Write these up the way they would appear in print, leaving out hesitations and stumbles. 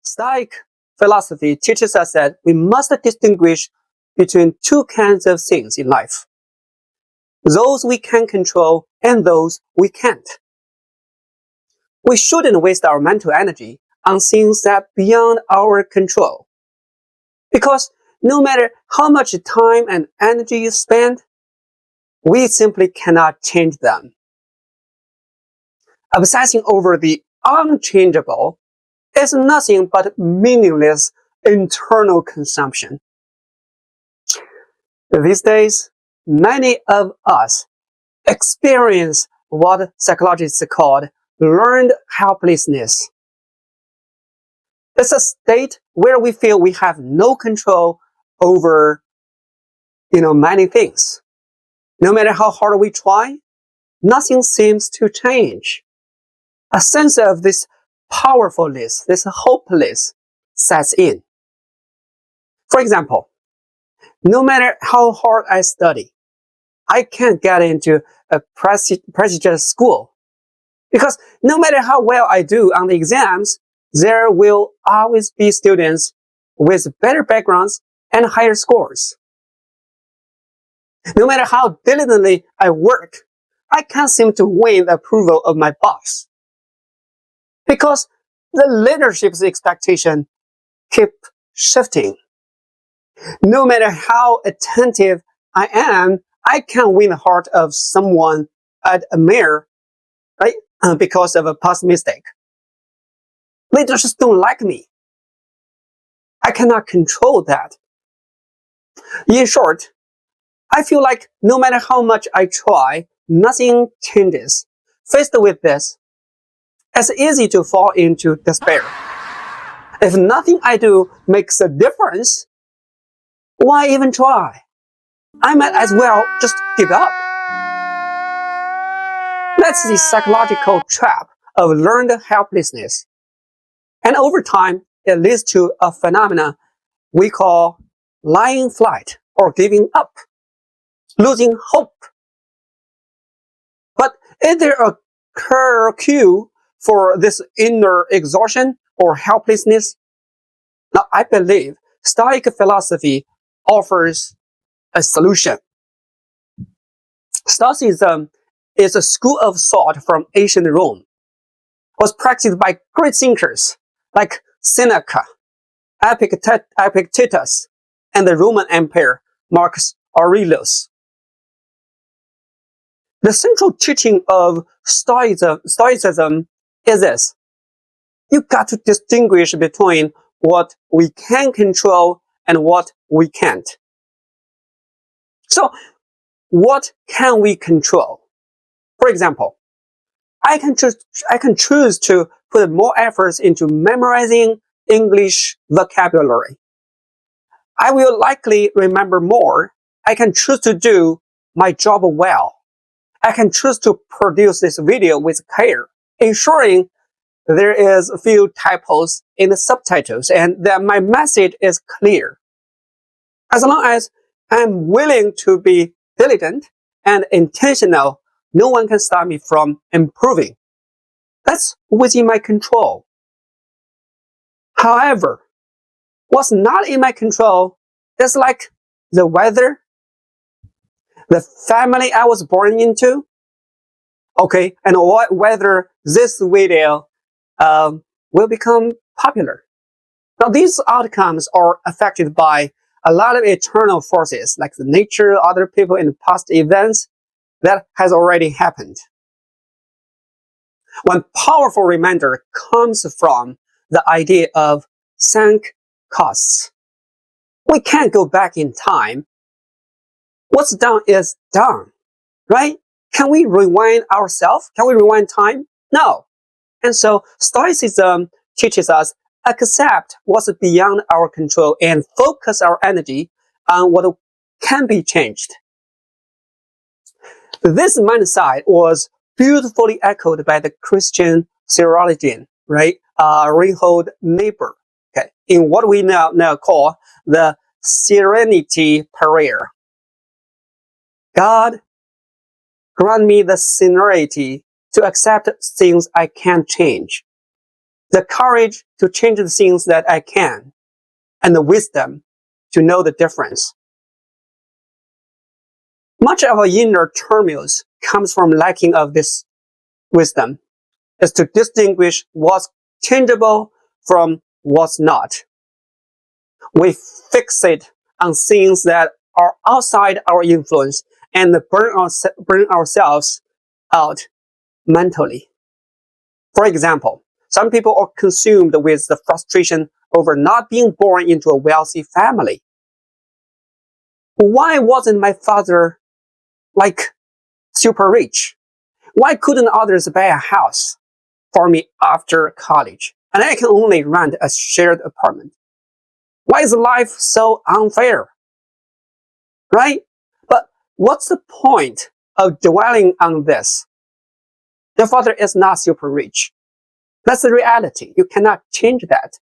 Stoic philosophy teaches us that we must distinguish between two kinds of things in life: those we can control and those we can't. We shouldn't waste our mental energy on things that are beyond our control, because no matter how much time and energy you spend, we simply cannot change them. Obsessing over the unchangeable is nothing but meaningless internal consumption. These days, many of us experience what psychologists call learned helplessness. It's a state where we feel we have no control over, many things. No matter how hard we try, nothing seems to change. A sense of this powerlessness, this hopelessness sets in. For example, no matter how hard I study, I can't get into a prestigious school, because no matter how well I do on the exams, there will always be students with better backgrounds and higher scores. No matter how diligently I work, I can't seem to win the approval of my boss, because the leadership's expectation keep shifting. No matter how attentive I am, I can't win the heart of someone I admire, right? Because of a past mistake. They just don't like me. I cannot control that. In short, I feel like no matter how much I try, nothing changes. Faced with this, it's easy to fall into despair. If nothing I do makes a difference, why even try? I might as well just give up. That's the psychological trap of learned helplessness. And over time, it leads to a phenomenon we call lying flat or giving up, losing hope. But is there a cure for this inner exhaustion or helplessness? Now, I believe Stoic philosophy offers a solution. Stoicism is a school of thought from ancient Rome. It was practiced by great thinkers like Seneca, Epictetus, and the Roman Emperor Marcus Aurelius. The central teaching of Stoicism is this: you got to distinguish between what we can control and what we can't. So, what can we control? For example, I can choose to put more efforts into memorizing English vocabulary. I will likely remember more. I can choose to do my job well. I can choose to produce this video with care, ensuring there is a few typos in the subtitles and that my message is clear. As long as I'm willing to be diligent and intentional, no one can stop me from improving. That's within my control. However, what's not in my control is like the weather, the family I was born into, okay, and whether this video will become popular. Now, these outcomes are affected by a lot of external forces like the nature, other people, and past events that has already happened. One powerful reminder comes from the idea of sunk costs. We can't go back in time. What's done is done, right? Can we rewind ourselves? Can we rewind time? No. And so Stoicism teaches us accept what's beyond our control and focus our energy on what can be changed. This mindset was beautifully echoed by the Christian theologian, right? Reinhold Niebuhr, okay, in what we now call the Serenity Prayer. God, grant me the serenity to accept things I can't change, the courage to change the things that I can, and the wisdom to know the difference. Much of our inner turmoils comes from lacking of this wisdom, is to distinguish what's changeable from what's not. We fixate on things that are outside our influence and burn ourselves out mentally. For example, some people are consumed with the frustration over not being born into a wealthy family. Why wasn't my father super rich? Why couldn't others buy a house for me after college? And I can only rent a shared apartment. Why is life so unfair? Right? But what's the point of dwelling on this? Your father is not super rich. That's the reality. You cannot change that.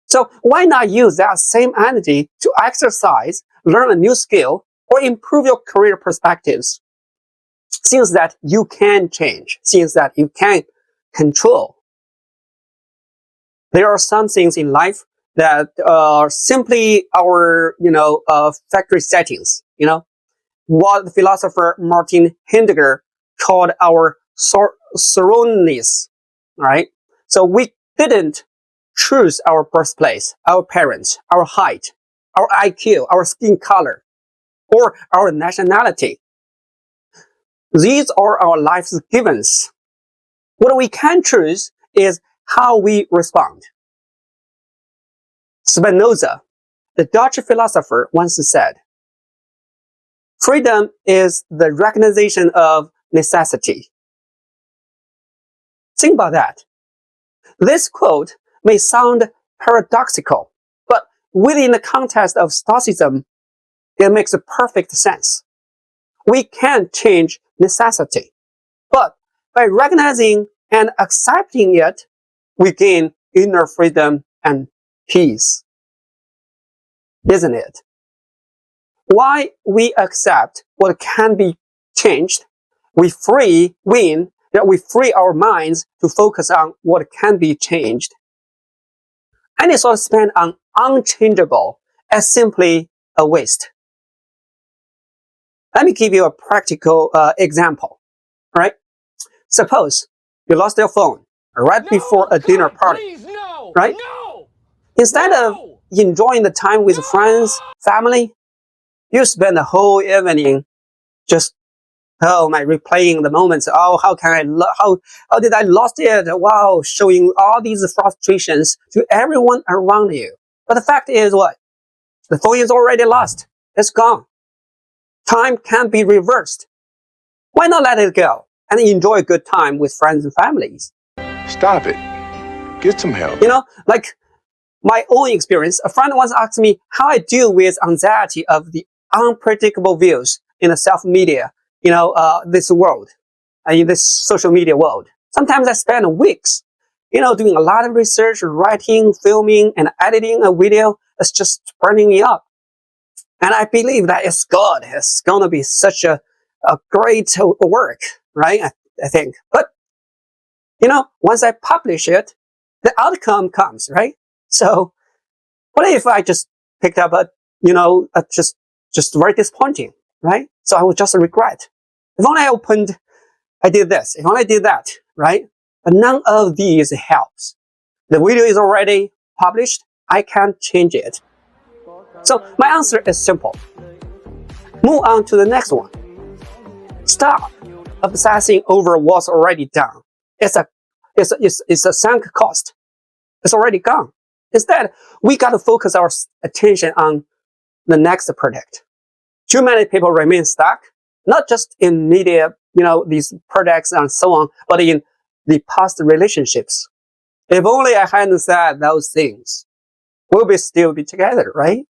So why not use that same energy to exercise, learn a new skill, or improve your career perspectives? Things that you can change, things that you can control. There are some things in life that are simply our, factory settings. What the philosopher Martin Heidegger called our Thrownness. Right? So we didn't choose our birthplace, our parents, our height, our IQ, our skin color, or our nationality. These are our life's givens. What we can choose is how we respond. Spinoza, the Dutch philosopher, once said, "Freedom is the recognition of necessity." Think about that. This quote may sound paradoxical, but within the context of Stoicism, it makes perfect sense. We can't change necessity, but by recognizing and accepting it, we gain inner freedom and peace. Isn't it? Why we accept what can be changed, we free our minds to focus on what can be changed. Any sort of spend on unchangeable as simply a waste. Let me give you a practical example. Right? Suppose you lost your phone right before a dinner party. Please, no, right? No, Instead of enjoying the time with friends, family, you spend the whole evening just replaying the moments. Oh, how did I lost it? Wow, showing all these frustrations to everyone around you. But the fact is what? The phone is already lost. It's gone. Time can't be reversed. Why not let it go and enjoy a good time with friends and families? Stop it. Get some help. Like my own experience, a friend once asked me how I deal with anxiety of the unpredictable views in the self-media, this world, in this social media world. Sometimes I spend weeks, doing a lot of research, writing, filming, and editing a video that's just burning me up. And I believe that it's good. It's going to be such a great work, right? I think. But, once I publish it, the outcome comes, right? So what if I just picked up just very disappointing, right? So I would just regret. If only I did this. If only I did that, right? But none of these helps. The video is already published. I can't change it. So my answer is simple. Move on to the next one. Stop obsessing over what's already done. It's a sunk cost. It's already gone. Instead, we got to focus our attention on the next project. Too many people remain stuck, not just in media, these projects and so on, but in the past relationships. If only I hadn't said those things, we'll still be together, right?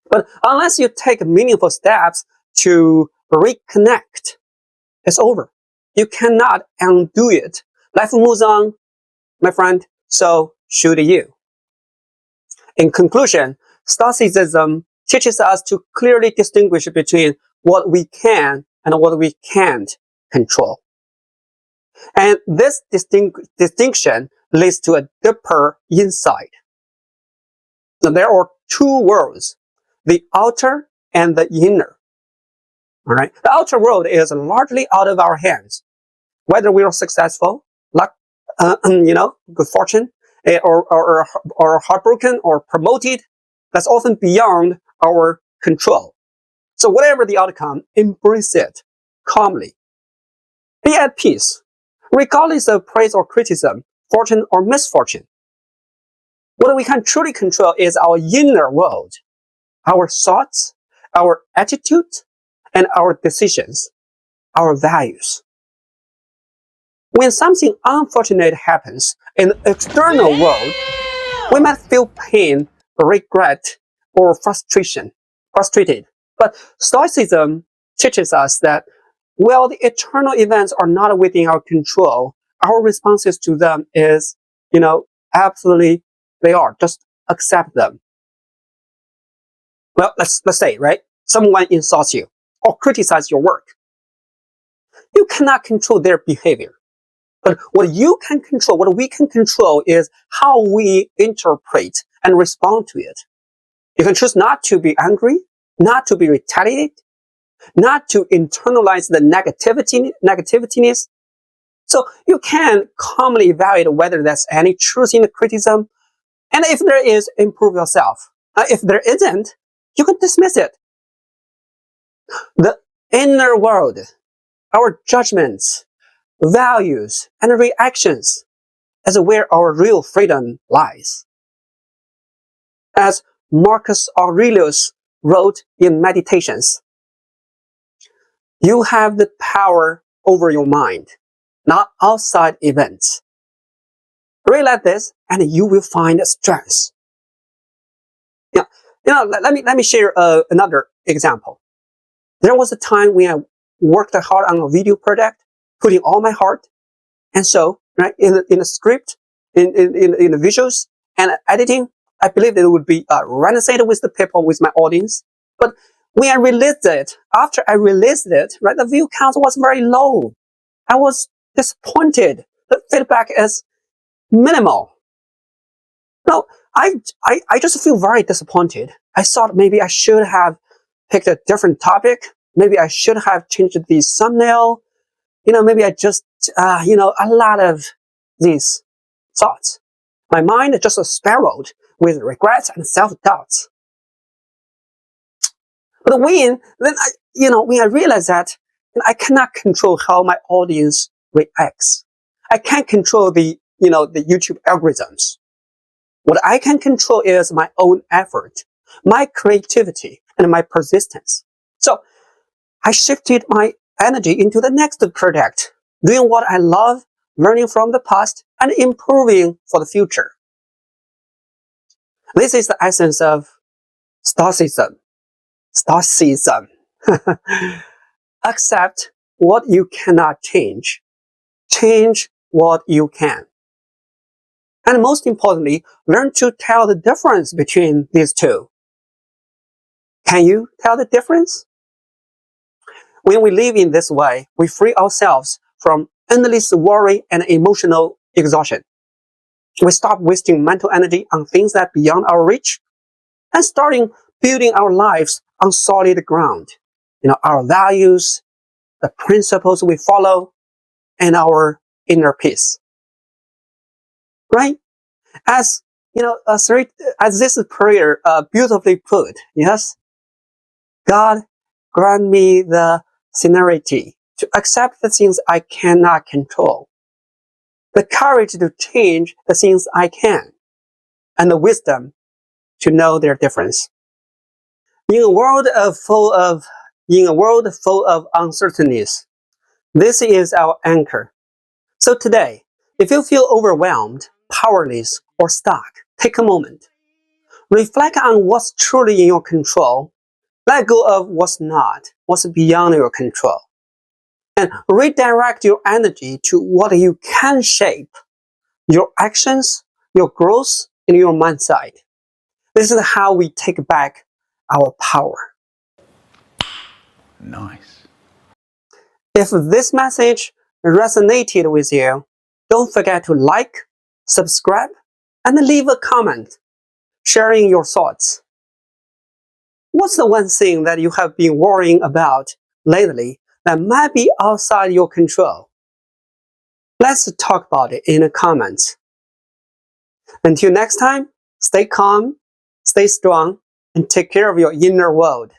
But unless you take meaningful steps to reconnect, it's over. You cannot undo it. Life moves on, my friend, so should you. In conclusion, Stoicism teaches us to clearly distinguish between what we can and what we can't control. And this distinction leads to a deeper insight. So there are two worlds, the outer and the inner. All right. The outer world is largely out of our hands. Whether we are successful, luck, good fortune, or heartbroken or promoted, that's often beyond our control. So whatever the outcome, embrace it calmly. Be at peace, regardless of praise or criticism, fortune or misfortune. What we can truly control is our inner world, our thoughts, our attitude, and our decisions, our values. When something unfortunate happens in the external world, we might feel pain, regret, or frustrated. But Stoicism teaches us that while the eternal events are not within our control, our responses to them is, absolutely they are. Just accept them. Well, let's say, right? Someone insults you or criticizes your work. You cannot control their behavior. But what we can control is how we interpret and respond to it. You can choose not to be angry, not to be retaliated, not to internalize the negativityness. So you can calmly evaluate whether there's any truth in the criticism, and if there is, improve yourself. If there isn't, you can dismiss it. The inner world, our judgments, values, and reactions is where our real freedom lies. As Marcus Aurelius wrote in Meditations, you have the power over your mind, not outside events. Realize this, and you will find strength. Let me share another example. There was a time when I worked hard on a video project, putting all my heart, and so right in the script, in the visuals and editing, I believed it would be resonated with the people, with my audience. But when I released it, after I released it, right, the view count was very low. I was disappointed. The feedback is minimal. No, I just feel very disappointed. I thought maybe I should have picked a different topic. Maybe I should have changed the thumbnail. Maybe I just, a lot of these thoughts. My mind just spiraled with regrets and self-doubts. But when I realized that I cannot control how my audience reacts. I can't control the YouTube algorithms. What I can control is my own effort, my creativity, and my persistence. So I shifted my energy into the next project, doing what I love, learning from the past, and improving for the future. This is the essence of Stoicism. Accept what you cannot change. Change what you can. And most importantly, learn to tell the difference between these two. Can you tell the difference? When we live in this way, we free ourselves from endless worry and emotional exhaustion. We stop wasting mental energy on things that are beyond our reach and starting building our lives on solid ground. Our values, the principles we follow, and our inner peace. Right? As this prayer beautifully put, yes? God grant me the serenity to accept the things I cannot control, the courage to change the things I can, and the wisdom to know their difference. In a world full of uncertainties, this is our anchor. So today, if you feel overwhelmed, powerless, or stuck, take a moment. Reflect on what's truly in your control. Let go of what's not, what's beyond your control. And redirect your energy to what you can shape, your actions, your growth, and your mindset. This is how we take back our power. Nice. If this message resonated with you, don't forget to like, subscribe, and leave a comment, sharing your thoughts. What's the one thing that you have been worrying about lately that might be outside your control? Let's talk about it in the comments. Until next time, stay calm, stay strong, and take care of your inner world.